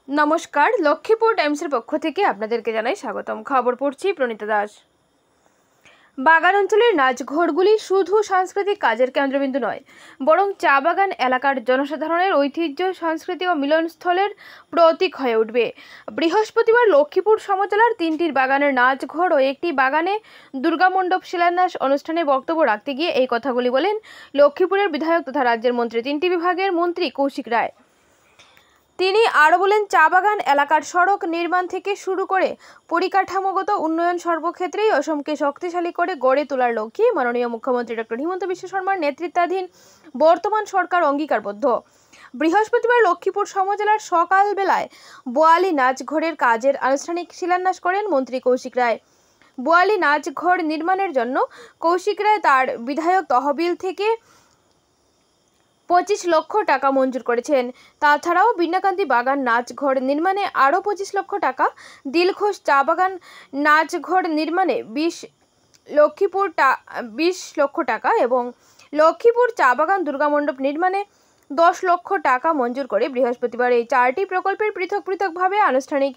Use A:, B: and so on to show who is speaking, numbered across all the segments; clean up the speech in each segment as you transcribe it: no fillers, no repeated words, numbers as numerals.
A: নমস্কার, লক্ষ্মীপুর টাইমসের পক্ষ থেকে আপনাদেরকে জানাই স্বাগতম। খবর পড়ছি প্রণীতা দাস। বাগান অঞ্চলের নাচঘরগুলি শুধু সাংস্কৃতিক কাজের কেন্দ্রবিন্দু নয়, বরং চা বাগান এলাকার জনসাধারণের ঐতিহ্য, সংস্কৃতি ও মিলনস্থলের প্রতীক হয়ে উঠবে। বৃহস্পতিবার লক্ষ্মীপুর সমজেলার 3টি বাগানের নাচঘর ও একটি বাগানে দুর্গামণ্ডপ শিলান্যাস অনুষ্ঠানে বক্তব্য রাখতে গিয়ে এই কথাগুলি বলেন লক্ষ্মীপুরের বিধায়ক তথা রাজ্যের মন্ত্রী, 3টি বিভাগের মন্ত্রী কৌশিক রায়। তিনি আরও বলেন, চা বাগান এলাকার সড়ক নির্মাণ থেকে শুরু করে পরিকাঠামোগত উন্নয়ন সর্বক্ষেত্রেই অসমকে শক্তিশালী করে গড়ে তোলার লক্ষ্যে মাননীয় মুখ্যমন্ত্রী ডক্টর হিমন্ত বিশ্ব শর্মার নেতৃত্বাধীন বর্তমান সরকার অঙ্গীকারবদ্ধ। বৃহস্পতিবার লক্ষ্মীপুর সমজেলার সকালবেলায় বোয়ালি নাচঘরের কাজের আনুষ্ঠানিক শিলান্যাস করেন মন্ত্রী কৌশিক রায়। বোয়ালি নাচঘর নির্মাণের জন্য কৌশিক রায় তার বিধায়ক তহবিল থেকে 25 লক্ষ টাকা মঞ্জুর করেছেন। তাছাড়াও বিন্যাকান্তি বাগান নাচঘর নির্মাণে আরও 25 লক্ষ টাকা, দিলখুশ চা বাগান নাচঘর নির্মাণে 20 লক্ষ টাকা এবং লক্ষ্মীপুর চা বাগান দুর্গামণ্ডপ নির্মাণে 10 লক্ষ টাকা মঞ্জুর করে বৃহস্পতিবার এই 4টি প্রকল্পের পৃথকভাবে আনুষ্ঠানিক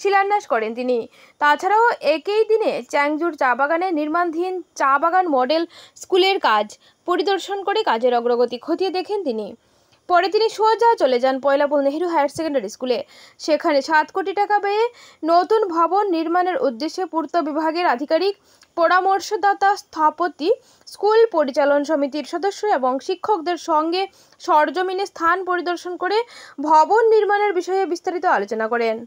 A: শিলান্যাস করেন তিনি। তাছাড়াও একই দিনে চ্যাংজুর চা বাগানে নির্মাণাধীন চা বাগান মডেল স্কুলের কাজ পরিদর্শন করে কাজের অগ্রগতি খতিয়ে দেখেন তিনি। পরে তিনি সোজা চলে যান পয়লাপুল নেহেরু হায়ার সেকেন্ডারি স্কুলে। সেখানে 7 কোটি টাকা ব্যয়ে নতুন ভবন নির্মাণের উদ্দেশ্যে পূর্ত বিভাগের আধিকারিক, পরামর্শদাতা, স্থপতি, স্কুল পরিচালন সমিতির সদস্য এবং শিক্ষকদের সঙ্গে সরজমিনে স্থান পরিদর্শন করে ভবন নির্মাণের বিষয়ে বিস্তারিত আলোচনা করেন।